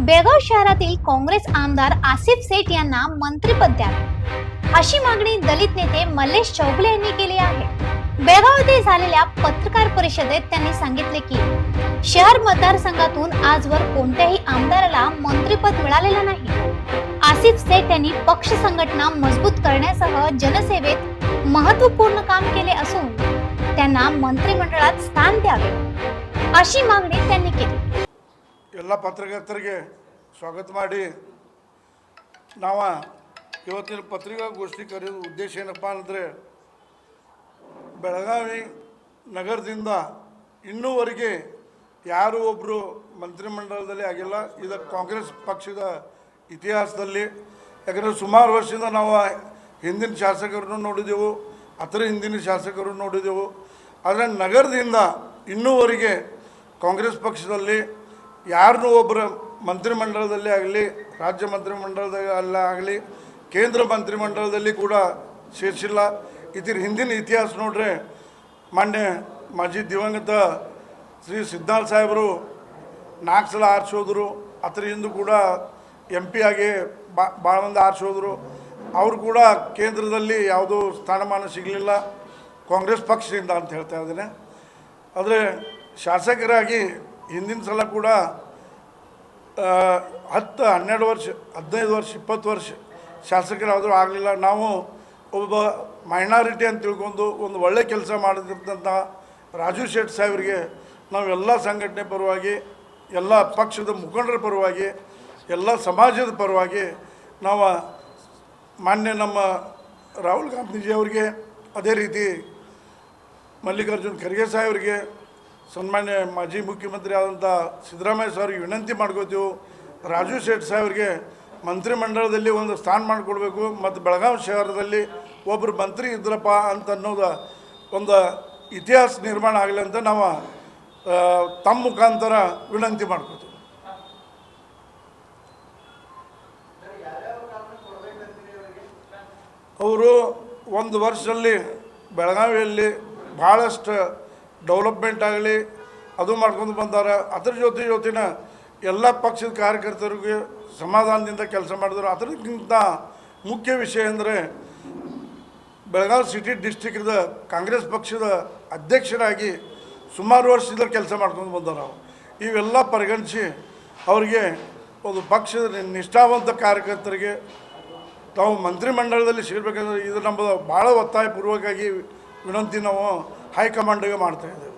बेळगाव शहरातील काँग्रेस आमदार आसिफ सेठ यांना मंत्रिपद द्यावे अशी मागणी दलित नेते मल्लेश चौगुले यांनी केली आहे। बेळगाव येथे झालेल्या पत्रकार परिषदेत त्यांनी सांगितले की शहर मतदारसंघातून आजवर कोणत्याही आमदाराला मंत्रिपद मिळालेलं नाही। आसिफ सेठ यांनी पक्ष संघटना मजबूत करण्यासह जनसेवेत महत्त्वपूर्ण काम केले असून त्यांना मंत्रिमंडळात स्थान द्यावे अशी मागणी त्यांनी केली। ಎಲ್ಲ ಪತ್ರಕರ್ತರಿಗೆ ಸ್ವಾಗತ ಮಾಡಿ ನಾವು ಇವತ್ತಿನ ಪತ್ರಿಕಾಗೋಷ್ಠಿ ಕರೆಯುವ ಉದ್ದೇಶ ಏನಪ್ಪ ಅಂದರೆ ಬೆಳಗಾವಿ ನಗರದಿಂದ ಇನ್ನೂವರೆಗೆ ಯಾರು ಒಬ್ಬರು ಮಂತ್ರಿಮಂಡಲದಲ್ಲಿ ಆಗಿಲ್ಲ। ಇದು ಕಾಂಗ್ರೆಸ್ ಪಕ್ಷದ ಇತಿಹಾಸದಲ್ಲಿ, ಯಾಕಂದರೆ ಸುಮಾರು ವರ್ಷದಿಂದ ನಾವು ಹಿಂದಿನ ಶಾಸಕರನ್ನು ನೋಡಿದೆವು, ಅದರ ಹಿಂದಿನ ಶಾಸಕರು ನೋಡಿದೆವು, ಆದರೆ ನಗರದಿಂದ ಇನ್ನೂವರೆಗೆ ಕಾಂಗ್ರೆಸ್ ಪಕ್ಷದಲ್ಲಿ ಯಾರನ್ನೂ ಒಬ್ಬರ ಮಂತ್ರಿಮಂಡಲದಲ್ಲಿ ಆಗಲಿ, ರಾಜ್ಯ ಮಂತ್ರಿಮಂಡಲದಲ್ಲಿ ಆಗಲಿ, ಕೇಂದ್ರ ಮಂತ್ರಿಮಂಡಲದಲ್ಲಿ ಕೂಡ ಸೇರಿಸಿಲ್ಲ। ಇದರ ಹಿಂದಿನ ಇತಿಹಾಸ ನೋಡ್ರೆ ಮಾನ್ಯ ಮಾಜಿ ದಿವಂಗತ ಶ್ರೀ ಸಿದ್ಧಾರ್ಥ ಸಾಹೇಬರು 4 ಸಲ ಆರಿಸೋದ್ರು, ಅದರ ಹಿಂದೆ ಕೂಡ MP ಆಗಿ ಭಾಳ ಮಂದಿ ಆರಿಸೋದ್ರು, ಅವರು ಕೂಡ ಕೇಂದ್ರದಲ್ಲಿ ಯಾವುದೂ ಸ್ಥಾನಮಾನ ಸಿಗಲಿಲ್ಲ ಕಾಂಗ್ರೆಸ್ ಪಕ್ಷದಿಂದ ಅಂತ ಹೇಳ್ತಾ ಇದ್ದೇನೆ। ಆದರೆ ಶಾಸಕರಾಗಿ ಹಿಂದಿನ ಸಲ ಕೂಡ 10, 12 ವರ್ಷ, 15 ವರ್ಷ, 20 ವರ್ಷ ಶಾಸಕರಾದರೂ ಆಗಲಿಲ್ಲ। ನಾವು ಒಬ್ಬ ಮೈನಾರಿಟಿ ಅಂತ ತಿಳ್ಕೊಂಡು ಒಂದು ಒಳ್ಳೆ ಕೆಲಸ ಮಾಡಿದಂಥ ರಾಜು ಶೆಟ್ಟಿ ಸಾಹೇಬರಿಗೆ ನಾವೆಲ್ಲ ಸಂಘಟನೆ ಪರವಾಗಿ, ಎಲ್ಲ ಪಕ್ಷದ ಮುಖಂಡರ ಪರವಾಗಿ, ಎಲ್ಲ ಸಮಾಜದ ಪರವಾಗಿ ನಾವು ಮಾನ್ಯ ನಮ್ಮ ರಾಹುಲ್ ಗಾಂಧೀಜಿ ಅವರಿಗೆ, ಅದೇ ರೀತಿ ಮಲ್ಲಿಕಾರ್ಜುನ್ ಖರ್ಗೆ ಸಾಹೇಬರಿಗೆ, ಸನ್ಮಾನ್ಯ ಮಾಜಿ ಮುಖ್ಯಮಂತ್ರಿ ಆದಂಥ ಸಿದ್ದರಾಮಯ್ಯ ಸಾವ್ರಿಗೆ ವಿನಂತಿ ಮಾಡ್ಕೋತೀವಿ, ರಾಜು ಶೆಟ್ಟಿ ಸಾಹೇಬ್ರಿಗೆ ಮಂತ್ರಿಮಂಡಲದಲ್ಲಿ ಒಂದು ಸ್ಥಾನ ಮಾಡಿಕೊಡ್ಬೇಕು ಮತ್ತು ಬೆಳಗಾವಿ ಶಹರದಲ್ಲಿ ಒಬ್ಬರು ಮಂತ್ರಿ ಇದ್ರಪ್ಪ ಅಂತ ಅನ್ನೋದು ಒಂದು ಇತಿಹಾಸ ನಿರ್ಮಾಣ ಆಗಲಿ ಅಂತ ನಾವು ತಮ್ಮ ಮುಖಾಂತರ ವಿನಂತಿ ಮಾಡ್ಕೋತೀವಿ। ಅವರು ಒಂದು ವರ್ಷದಲ್ಲಿ ಬೆಳಗಾವಿಯಲ್ಲಿ ಭಾಳಷ್ಟು ಡೆವಲಪ್ಮೆಂಟ್ ಆಗಲಿ ಅದು ಮಾಡ್ಕೊಂಡು ಬಂದಾರೆ। ಅದ್ರ ಜೊತೆನ ಎಲ್ಲ ಪಕ್ಷದ ಕಾರ್ಯಕರ್ತರಿಗೆ ಸಮಾಧಾನದಿಂದ ಕೆಲಸ ಮಾಡಿದ್ರು। ಅದಕ್ಕಿಂತ ಮುಖ್ಯ ವಿಷಯ ಅಂದರೆ ಬೆಳಗಾವಿ ಸಿಟಿ ಡಿಸ್ಟ್ರಿಕ್ಟ್ದ ಕಾಂಗ್ರೆಸ್ ಪಕ್ಷದ ಅಧ್ಯಕ್ಷರಾಗಿ ಸುಮಾರು ವರ್ಷದಿಂದ ಕೆಲಸ ಮಾಡ್ಕೊಂಡು ಬಂದಾರೆ ನಾವು। ಇವೆಲ್ಲ ಪರಿಗಣಿಸಿ ಅವರಿಗೆ ಒಂದು ಪಕ್ಷದ ನಿಷ್ಠಾವಂತ ಕಾರ್ಯಕರ್ತರಿಗೆ ತಾವು ಮಂತ್ರಿಮಂಡಲದಲ್ಲಿ ಸೇರಬೇಕಂದ್ರೆ ಇದು ನಮ್ಮದು ಭಾಳ ಒತ್ತಾಯಪೂರ್ವಕವಾಗಿ ವಿನಂತಿ ನಾವು ಹೈಕಮಾಂಡ್ಗೆ ಮಾಡ್ತಾಯಿದ್ದೇವೆ।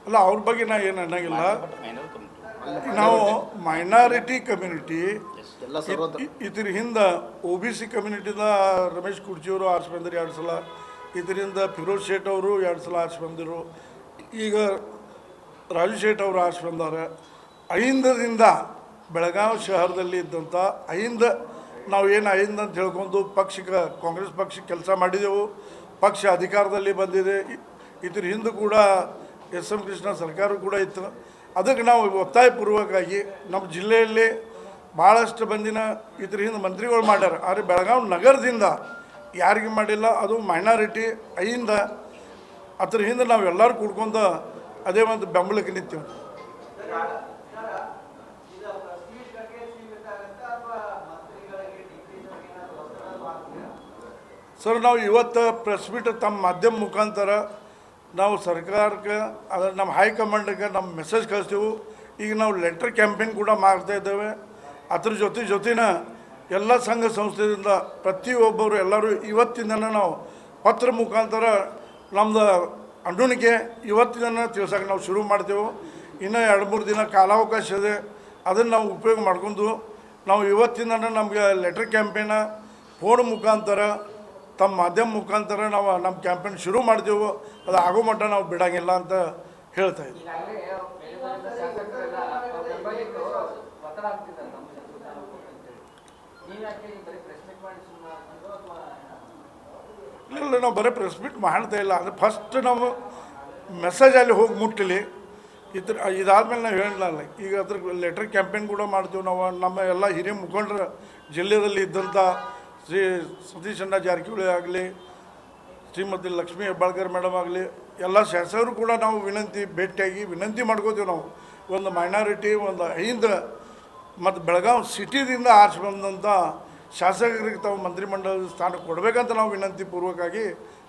ಅಲ್ಲ, ಅವ್ರ ಬಗ್ಗೆ ನಾ ಏನು ಅನ್ನೋಂಗಿಲ್ಲ, ನಾವು ಮೈನಾರಿಟಿ ಕಮ್ಯುನಿಟಿ ಇದ್ರ ಹಿಂದೆ OBC ಕಮ್ಯುನಿಟಿದ ರಮೇಶ್ ಕುರ್ಜಿಯವರು ಆರಿಸಿ ಬಂದಿರು 2 ಸಲ, ಇದರಿಂದ ಫಿರೋಜ್ ಶೇಟ್ ಅವರು 2 ಸಲ ಆರಿಸಿ ಬಂದಿರು, ಈಗ ರಾಜು ಶೇಟ್ ಅವರು ಆರಿಸಿ ಬಂದಾರೆ। ಅಹಿಂದದಿಂದ ಬೆಳಗಾವಿ ಶಹರದಲ್ಲಿ ಇದ್ದಂಥ ನಾವು ಏನು ಅಹಿಂದ ಅಂತ ಹೇಳ್ಕೊಂಡು ಪಕ್ಷಕ್ಕೆ, ಕಾಂಗ್ರೆಸ್ ಪಕ್ಷಕ್ಕೆ ಕೆಲಸ ಮಾಡಿದೆವು, ಪಕ್ಷ ಅಧಿಕಾರದಲ್ಲಿ ಬಂದಿದೆ। ಇದ್ರ ಹಿಂದೆ ಕೂಡ SM ಕೃಷ್ಣ ಸರ್ಕಾರ ಕೂಡ ಇತ್ತು। ಅದಕ್ಕೆ ನಾವು ಒತ್ತಾಯಪೂರ್ವಕವಾಗಿ ನಮ್ಮ ಜಿಲ್ಲೆಯಲ್ಲಿ ಭಾಳಷ್ಟು ಮಂದಿನ ಇದ್ರ ಹಿಂದೆ ಮಂತ್ರಿಗಳು ಮಾಡ್ಯಾರ, ಆದರೆ ಬೆಳಗಾವಿ ನಗರದಿಂದ ಯಾರಿಗೆ ಮಾಡಿಲ್ಲ, ಅದು ಮೈನಾರಿಟಿ ಅಹಿಂದ। ಅದ್ರ ಹಿಂದೆ ನಾವು ಎಲ್ಲರೂ ಕೂಡ್ಕೊಂಡು ಅದೇ ಒಂದು ಬೆಂಬಲಕ್ಕೆ ನಿಂತೀವಿ। ಸರ್, ನಾವು ಇವತ್ತು ಪ್ರೆಸ್ ಮೀಟ್ ತಮ್ಮ ಮಾಧ್ಯಮ ಮುಖಾಂತರ ನಾವು ಸರ್ಕಾರಕ್ಕೆ, ಅದರ ನಮ್ಮ ಹೈಕಮಾಂಡ್ಗೆ ನಮ್ಮ ಮೆಸೇಜ್ ಕಳಿಸ್ತೀವಿ। ಈಗ ನಾವು ಲೆಟರ್ ಕ್ಯಾಂಪೇನ್ ಕೂಡ ಮಾಡ್ತಾಯಿದ್ದೇವೆ। ಅದ್ರ ಜೊತೆನ ಎಲ್ಲ ಸಂಘ ಸಂಸ್ಥೆಯಿಂದ ಪ್ರತಿಯೊಬ್ಬರು ಎಲ್ಲರೂ ಇವತ್ತಿಂದನೇ ನಾವು ಪತ್ರ ಮುಖಾಂತರ ನಮ್ಮದು ಅಣ್ಣುಣಿಕೆ ಇವತ್ತಿನ ತಿಳ್ಸೋಕೆ ನಾವು ಶುರು ಮಾಡ್ತೇವೆ। ಇನ್ನೂ 2-3 ದಿನ ಕಾಲಾವಕಾಶ ಇದೆ, ಅದನ್ನು ನಾವು ಉಪಯೋಗ ಮಾಡ್ಕೊಂಡು ನಾವು ಇವತ್ತಿಂದನೇ ನಮಗೆ ಲೆಟರ್ ಕ್ಯಾಂಪೇನ ಫೋನ್ ಮುಖಾಂತರ, ತಮ್ಮ ಮಾಧ್ಯಮ ಮುಖಾಂತರ ನಾವು ನಮ್ಮ ಕ್ಯಾಂಪೇನ್ ಶುರು ಮಾಡ್ತೇವೆ। ಅದು ಆಗೋ ಮಟ್ಟ ನಾವು ಬಿಡೋಂಗಿಲ್ಲ ಅಂತ ಹೇಳ್ತಾ ಇದ್ದೀವಿ। ಇಲ್ಲ, ನಾವು ಬರೀ ಪ್ರೆಸ್ ಮೀಟ್ ಮಾಡ್ತಾ ಇಲ್ಲ, ಅದು ಫಸ್ಟ್ ನಾವು ಮೆಸೇಜ್ ಅಲ್ಲಿ ಹೋಗಿ ಮುಟ್ಟಲಿ, ಇದಾದ್ಮೇಲೆ ನಾವು ಹೇಳಲ್ಲ। ಈಗ ಅದ್ರ ಲೆಟರ್ ಕ್ಯಾಂಪೇನ್ ಕೂಡ ಮಾಡ್ತೀವಿ ನಾವು। ನಮ್ಮ ಎಲ್ಲ ಹಿರಿಯ ಮುಖಂಡರ ಜಿಲ್ಲೆಯಲ್ಲಿ ಇದ್ದಂಥ ಶ್ರೀ ಸತೀಶ್ ಅಣ್ಣ ಜಾರಕಿಹೊಳಿ ಆಗಲಿ, ಶ್ರೀಮತಿ ಲಕ್ಷ್ಮೀ ಹೆಬ್ಬಾಳ್ಕರ್ ಮೇಡಮ್ ಆಗಲಿ ಎಲ್ಲ ಶಾಸಕರು ಕೂಡ ನಾವು ಭೇಟಿಯಾಗಿ ವಿನಂತಿ ಮಾಡ್ಕೋತೀವಿ. ನಾವು ಒಂದು ಮೈನಾರಿಟಿ ಒಂದು 5 ಮತ್ತು ಬೆಳಗಾವಿ ಸಿಟಿದಿಂದ ಆರ್ಚ್ ಬಂದಂಥ ಶಾಸಕರಿಗೆ ತಾವು ಮಂತ್ರಿಮಂಡಲದ ಸ್ಥಾನ ಕೊಡಬೇಕಂತ ನಾವು ವಿನಂತಿ ಪೂರ್ವಕವಾಗಿ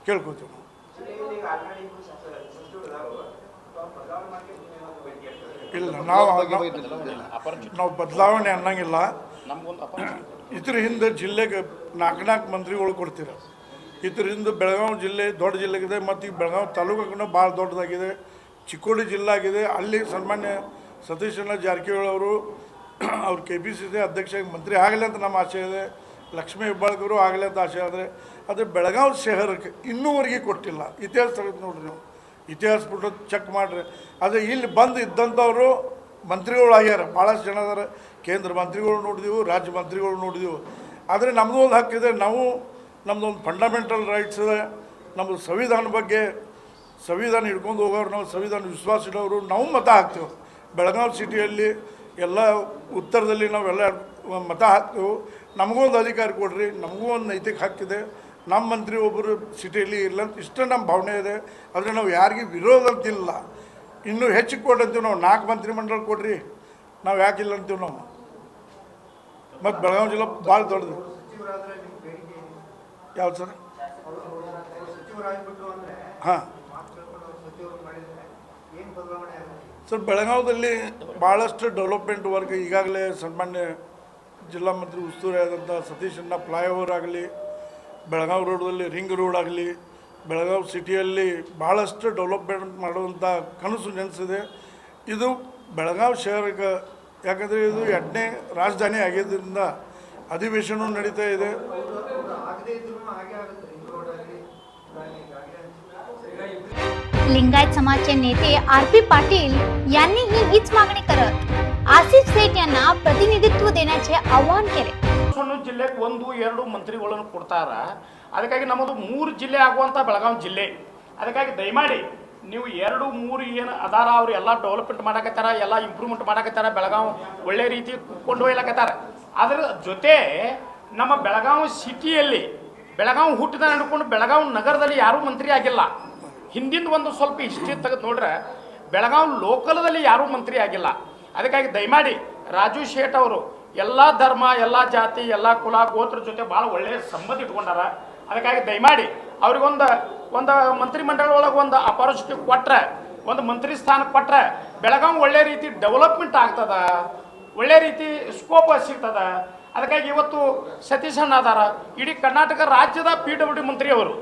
ಕೇಳ್ಕೊತೀವಿ. ಇಲ್ಲ ನಾವು ಬದಲಾವಣೆ ಅನ್ನಂಗಿಲ್ಲ. ಇದ್ರ ಹಿಂದೆ ಜಿಲ್ಲೆಗೆ 4 ಮಂತ್ರಿಗಳು ಕೊಡ್ತೀರ. ಇದ್ರ ಹಿಂದೆ ಬೆಳಗಾವಿ ಜಿಲ್ಲೆ ದೊಡ್ಡ ಜಿಲ್ಲೆಗಿದೆ ಮತ್ತು ಈ ಬೆಳಗಾವಿ ತಾಲೂಕು ಭಾಳ ದೊಡ್ಡದಾಗಿದೆ. ಚಿಕ್ಕೋಡಿ ಜಿಲ್ಲೆ ಆಗಿದೆ. ಅಲ್ಲಿ ಸನ್ಮಾನ್ಯ ಸತೀಶಣ್ಣ ಜಾರಕಿಹೊಳಿ ಅವರು ಅವ್ರು KPCC ಅಧ್ಯಕ್ಷ ಮಂತ್ರಿ ಆಗಲಿ ಅಂತ ನಮ್ಮ ಆಸೆ ಇದೆ. ಲಕ್ಷ್ಮೀ ಹೆಬ್ಬಾಳ್ಕರು ಆಗಲಿ ಅಂತ ಆಸೆ ಆದರೆ ಅದು ಬೆಳಗಾವಿ ಶಹರಕ್ಕೆ ಇನ್ನೂವರೆಗೆ ಕೊಟ್ಟಿಲ್ಲ. ಇತಿಹಾಸ ತೆಗೆದು ನೋಡ್ರಿ, ನೀವು ಇತಿಹಾಸ ಬಿಟ್ಟು ಚೆಕ್ ಮಾಡಿರಿ. ಆದರೆ ಇಲ್ಲಿ ಬಂದು ಇದ್ದಂಥವರು ಮಂತ್ರಿಗಳು ಆಗ್ಯಾರ, ಭಾಳಷ್ಟು ಜನ ಅದಾರ. ಕೇಂದ್ರ ಮಂತ್ರಿಗಳು ನೋಡಿದೆವು, ರಾಜ್ಯ ಮಂತ್ರಿಗಳು ನೋಡಿದೆವು. ಆದರೆ ನಮ್ಮದು ಒಂದು ಹಕ್ಕಿದೆ. ನಾವು ನಮ್ಮದೊಂದು ಫಂಡಮೆಂಟಲ್ ರೈಟ್ಸ್ ಇದೆ. ನಮ್ಮದು ಸಂವಿಧಾನ ಬಗ್ಗೆ, ಸಂವಿಧಾನ ಹಿಡ್ಕೊಂಡು ಹೋಗೋರು, ನಾವು ಸಂವಿಧಾನ ವಿಶ್ವಾಸ ಇಡೋರು, ನಾವು ಮತ ಹಾಕ್ತೇವೆ. ಬೆಳಗಾವಿ ಸಿಟಿಯಲ್ಲಿ ಎಲ್ಲ ಉತ್ತರದಲ್ಲಿ ನಾವೆಲ್ಲ ಮತ ಹಾಕ್ತೇವೆ. ನಮಗೂ ಒಂದು ಅಧಿಕಾರ ಕೊಡ್ರಿ, ನಮಗೂ ಒಂದು ನೈತಿಕ ಹಕ್ಕಿದೆ. ನಮ್ಮ ಮಂತ್ರಿ ಒಬ್ಬರು ಸಿಟಿಯಲ್ಲಿ ಇಲ್ಲ ಅಂತ ಇಷ್ಟ ನಮ್ಮ ಭಾವನೆ ಇದೆ. ಆದರೆ ನಾವು ಯಾರಿಗೂ ವಿರೋಧ ಅಂತಿಲ್ಲ. ಇನ್ನೂ ಹೆಚ್ಚಿಗೆ ಕೊಟ್ಟಂತೀವಿ ನಾವು. 4 ಮಂತ್ರಿಮಂಡಲ ಕೊಡ್ರಿ, ನಾವು ಯಾಕಿಲ್ಲ ಅಂತೀವಿ ನಾವು. ಮತ್ತು ಬೆಳಗಾವಿ ಜಿಲ್ಲೆ ಭಾಳ ದೊಡ್ಡದು. ಯಾವ್ದು ಸರ್? ಹಾಂ ಸರ್, ಬೆಳಗಾವಿಯಲ್ಲಿ ಭಾಳಷ್ಟು ಡೆವಲಪ್ಮೆಂಟ್ ವರ್ಕ್ ಈಗಾಗಲೇ ಸನ್ಮಾನ್ಯ ಜಿಲ್ಲಾ ಮಂತ್ರಿ ಉಸ್ತುವಾರಿ ಆದಂಥ ಸತೀಶಣ್ಣ ಫ್ಲೈಓವರ್ ಆಗಲಿ, ಬೆಳಗಾವಿ ರೋಡಲ್ಲಿ ರಿಂಗ್ ರೋಡ್ ಆಗಲಿ, ಬೆಳಗಾವಿ ಸಿಟಿಯಲ್ಲಿ ಭಾಳಷ್ಟು ಡೆವಲಪ್ಮೆಂಟ್ ಮಾಡುವಂಥ ಕನಸು ನೆನೆಸಿದೆ. ಇದು ಬೆಳಗಾವಿ ಶಹರಕ್ಕೆ, ಯಾಕಂದರೆ ಇದು 2ನೇ ರಾಜಧಾನಿ ಆಗಿದ್ದರಿಂದ ಅಧಿವೇಶನ ನಡೀತಾ ಇದೆ. लिंगायत समाजचे नेते RP पाटील यांनीही हीच मागणी करत आसिफ सेठ यांना प्रतिनिधित्व देण्याचे आवाहन केले. ಜಿಲ್ಲೆಗೆ 1-2 ಮಂತ್ರಿಗಳನ್ನು ಕೊಡ್ತಾರ. ಅದಕ್ಕಾಗಿ ನಮ್ಮದು 3 ಜಿಲ್ಲೆ ಆಗುವಂಥ ಬೆಳಗಾವಿ ಜಿಲ್ಲೆ. ಅದಕ್ಕಾಗಿ ದಯಮಾಡಿ ನೀವು 2-3 ಏನು ಅದಾರ ಅವ್ರು ಎಲ್ಲ ಡೆವಲಪ್ಮೆಂಟ್ ಮಾಡಕತ್ತಾರ, ಎಲ್ಲ ಇಂಪ್ರೂವ್ಮೆಂಟ್ ಮಾಡಕತ್ತಾರ, ಬೆಳಗಾವಿ ಒಳ್ಳೆ ರೀತಿ ಕೊಂಡು ಹೋಗ್ಲಕತ್ತಾರ. ಅದರ ಜೊತೆ ನಮ್ಮ ಬೆಳಗಾವಿ ಸಿಟಿಯಲ್ಲಿ ಬೆಳಗಾವಿ ಹುಟ್ಟಿದ ನಡ್ಕೊಂಡು ಬೆಳಗಾವಿ ನಗರದಲ್ಲಿ ಯಾರೂ ಮಂತ್ರಿ ಆಗಿಲ್ಲ. ಹಿಂದಿಂದ ಒಂದು ಸ್ವಲ್ಪ ಹಿಸ್ಟ್ರಿ ತೆಗೆದು ನೋಡ್ರೆ ಬೆಳಗಾವಿ ಲೋಕಲ್ದಲ್ಲಿ ಯಾರೂ ಮಂತ್ರಿ ಆಗಿಲ್ಲ. ಅದಕ್ಕಾಗಿ ದಯಮಾಡಿ ರಾಜು ಶೇಟ್ ಅವರು ಎಲ್ಲ ಧರ್ಮ, ಎಲ್ಲ ಜಾತಿ, ಎಲ್ಲ ಕುಲ ಗೋತ್ರ ಜೊತೆ ಭಾಳ ಒಳ್ಳೆಯ ಸಂಬಂಧ ಇಟ್ಕೊಂಡಾರ. ಅದಕ್ಕಾಗಿ ದಯಮಾಡಿ ಅವ್ರಿಗೊಂದು ಮಂತ್ರಿಮಂಡಲ ಒಳಗೆ ಒಂದು ಅಪಾರ್ಚುನಿಟಿ ಕೊಟ್ಟರೆ, ಒಂದು ಮಂತ್ರಿ ಸ್ಥಾನ ಕೊಟ್ಟರೆ ಬೆಳಗಾವಿ ಒಳ್ಳೆ ರೀತಿ ಡೆವಲಪ್ಮೆಂಟ್ ಆಗ್ತದ, ಒಳ್ಳೆ ರೀತಿ ಸ್ಕೋಪ್ ಸಿಗ್ತದ. ಅದಕ್ಕಾಗಿ ಇವತ್ತು ಸತೀಶ್ ಅಣ್ಣ ಅದಾರ, ಇಡೀ ಕರ್ನಾಟಕ ರಾಜ್ಯದ PWD ಮಂತ್ರಿ ಅವರು.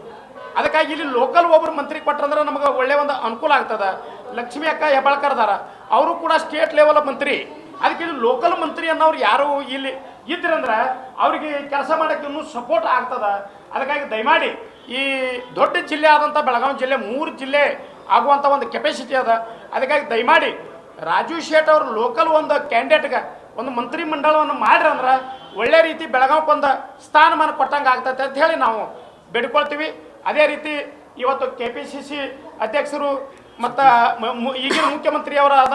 ಅದಕ್ಕಾಗಿ ಇಲ್ಲಿ ಲೋಕಲ್ ಒಬ್ಬರು ಮಂತ್ರಿ ಕೊಟ್ಟರಂದ್ರೆ ನಮಗೆ ಒಳ್ಳೆ ಒಂದು ಅನುಕೂಲ ಆಗ್ತದೆ. ಲಕ್ಷ್ಮೀ ಅಕ್ಕ ಹೆಬ್ಬಾಳ್ಕರ್ ಅದಾರ, ಅವರು ಕೂಡ ಸ್ಟೇಟ್ ಲೆವೆಲ್ ಮಂತ್ರಿ. ಅದಕ್ಕೆ ಇಲ್ಲಿ ಲೋಕಲ್ ಮಂತ್ರಿ ಅನ್ನೋರು ಯಾರು ಇಲ್ಲಿ ಇದ್ರಂದ್ರೆ ಅವರಿಗೆ ಕೆಲಸ ಮಾಡೋಕ್ಕೆ ಇನ್ನೂ ಸಪೋರ್ಟ್ ಆಗ್ತದೆ. ಅದಕ್ಕಾಗಿ ದಯಮಾಡಿ ಈ ದೊಡ್ಡ ಜಿಲ್ಲೆ ಆದಂಥ ಬೆಳಗಾವಿ ಜಿಲ್ಲೆ 3 ಜಿಲ್ಲೆ ಆಗುವಂಥ ಒಂದು ಕೆಪಾಸಿಟಿ ಅದ. ಅದಕ್ಕಾಗಿ ದಯಮಾಡಿ ರಾಜು ಶೇಟ್ ಅವರು ಲೋಕಲ್ ಒಂದು ಕ್ಯಾಂಡಿಡೇಟ್ಗೆ ಒಂದು ಮಂತ್ರಿ ಮಂಡಲವನ್ನು ಮಾಡ್ರಿ ಅಂದ್ರೆ ಒಳ್ಳೆ ರೀತಿ ಬೆಳಗಾವಿಗೆ ಒಂದು ಸ್ಥಾನಮಾನ ಕೊಟ್ಟಂಗೆ ಆಗ್ತೈತೆ ಅಂತ ಹೇಳಿ ನಾವು ಬೇಡ್ಕೊಳ್ತೀವಿ. ಅದೇ ರೀತಿ ಇವತ್ತು KPCC ಅಧ್ಯಕ್ಷರು ಮತ್ತು ಈಗಿನ ಮುಖ್ಯಮಂತ್ರಿಯವರಾದ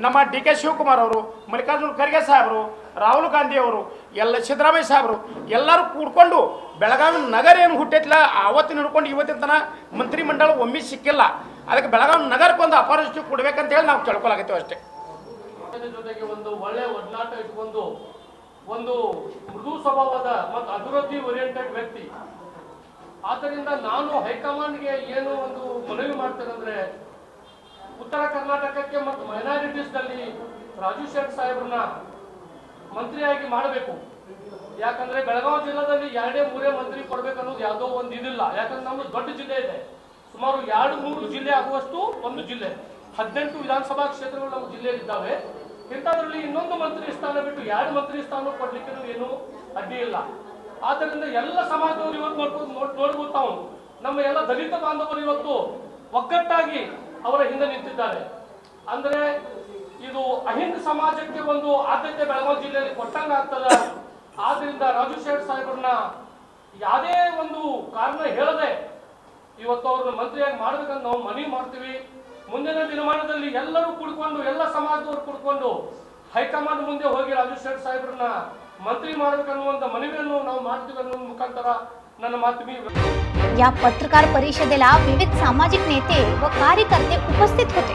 ನಮ್ಮ DK ಶಿವಕುಮಾರ್ ಅವರು, ಮಲ್ಲಿಕಾರ್ಜುನ ಖರ್ಗೆ ಸಾಹೇಬರು, ರಾಹುಲ್ ಗಾಂಧಿ ಅವರು, ಎಲ್ಲ ಸಿದ್ದರಾಮಯ್ಯ ಸಾಹೇಬರು ಎಲ್ಲರೂ ಕೂಡ್ಕೊಂಡು ಬೆಳಗಾವಿ ನಗರ ಏನು ಹುಟ್ಟಿಲ್ಲ ಆವತ್ತಿನ ಹಿಡ್ಕೊಂಡು ಇವತ್ತಿನ ತನಕ ಮಂತ್ರಿಮಂಡಲ ಒಮ್ಮೆ ಸಿಕ್ಕಿಲ್ಲ. ಅದಕ್ಕೆ ಬೆಳಗಾವಿ ನಗರಕ್ಕೊಂದು ಅಪಾರ್ಚುನಿಟಿ ಕೊಡಬೇಕಂತ ಹೇಳಿ ನಾವು ಕೇಳ್ಕೊಳಕತ್ತೀವಿ ಅಷ್ಟೇ. ಜೊತೆಗೆ ಒಂದು ಒಳ್ಳೆ ಒಡನಾಟ ಇಟ್ಕೊಂಡು ಒಂದು ಮೃದು ಸ್ವಭಾವದ ಮತ್ತು ಅಭಿವೃದ್ಧಿ ಓರಿಯೆಂಟೆಡ್ ವ್ಯಕ್ತಿ. ಆದ್ದರಿಂದ ನಾನು ಹೈಕಮಾಂಡ್ಗೆ ಏನು ಒಂದು ಮನವಿ ಮಾಡ್ತೇನೆಂದ್ರೆ, ಉತ್ತರ ಕರ್ನಾಟಕಕ್ಕೆ ಮತ್ತು ಮೈನಾರಿಟೀಸ್ನಲ್ಲಿ ರಾಜು ಶೇಟ್ ಸಾಹೇಬ್ರನ್ನ ಮಂತ್ರಿಯಾಗಿ ಮಾಡಬೇಕು. ಯಾಕಂದ್ರೆ ಬೆಳಗಾವಿ ಜಿಲ್ಲೆಯಲ್ಲಿ 2-3 ಮಂತ್ರಿ ಕೊಡ್ಬೇಕು ಅನ್ನೋದು ಯಾವುದೋ ಒಂದು ಇದಿಲ್ಲ. ಯಾಕಂದ್ರೆ ನಮ್ದು ದೊಡ್ಡ ಜಿಲ್ಲೆ ಇದೆ, ಸುಮಾರು 2-3 ಜಿಲ್ಲೆ ಆಗುವಷ್ಟು ಒಂದು ಜಿಲ್ಲೆ, 18 ವಿಧಾನಸಭಾ ಕ್ಷೇತ್ರಗಳು ನಮ್ಮ ಜಿಲ್ಲೆಯಲ್ಲಿದ್ದಾವೆ. ಇಂಥದ್ರಲ್ಲಿ ಇನ್ನೊಂದು ಮಂತ್ರಿ ಸ್ಥಾನ ಬಿಟ್ಟು 2 ಮಂತ್ರಿ ಸ್ಥಾನ ಕೊಡ್ಲಿಕ್ಕೆ ಏನು ಅಡ್ಡಿ ಇಲ್ಲ. ಆದ್ದರಿಂದ ಎಲ್ಲ ಸಮಾಜದವರು ಇವತ್ತು ನೋಡ್ಬೋದು ತಾವು, ನಮ್ಮ ಎಲ್ಲ ದಲಿತ ಬಾಂಧವರು ಇವತ್ತು ಒಗ್ಗಟ್ಟಾಗಿ ಅವರ ಹಿಂದೆ ನಿಂತಿದ್ದಾರೆ. ಅಂದ್ರೆ ಇದು ಅಹಿಂದ ಸಮಾಜಕ್ಕೆ ಒಂದು ಆದ್ಯತೆ ಬೆಳಗಾವಿ ಜಿಲ್ಲೆಯಲ್ಲಿ ಕೊಟ್ಟಂಗೆ ಆಗ್ತದ. ಆದ್ರಿಂದ ರಾಜು ಶೇಟ್ ಸಾಹೇಬ್ರನ್ನ ಯಾವುದೇ ಒಂದು ಕಾರಣ ಹೇಳದೆ ಇವತ್ತು ಅವ್ರನ್ನ ಮಂತ್ರಿಯಾಗಿ ಮಾಡ್ಬೇಕಂತ ನಾವು ಮನವಿ ಮಾಡ್ತೀವಿ. ಮುಂದಿನ ದಿನಮಾನದಲ್ಲಿ ಎಲ್ಲರೂ ಕುಡ್ಕೊಂಡು, ಎಲ್ಲ ಸಮಾಜದವರು ಕುಡ್ಕೊಂಡು ಹೈಕಮಾಂಡ್ ಮುಂದೆ ಹೋಗಿ ರಾಜು ಶೇಟ್ ಸಾಹೇಬ್ರನ್ನ ಮಂತ್ರಿ ಮಾಡ್ಬೇಕನ್ನುವಂತ ಮನವಿಯನ್ನು ನಾವು ಮಾಡ್ತೀವಿ ಅನ್ನೋ ಮುಖಾಂತರ ನನ್ನ माತು मी या पत्रकार परिषदेला विविध सामाजिक नेते व कार्यकर्ते उपस्थित होते.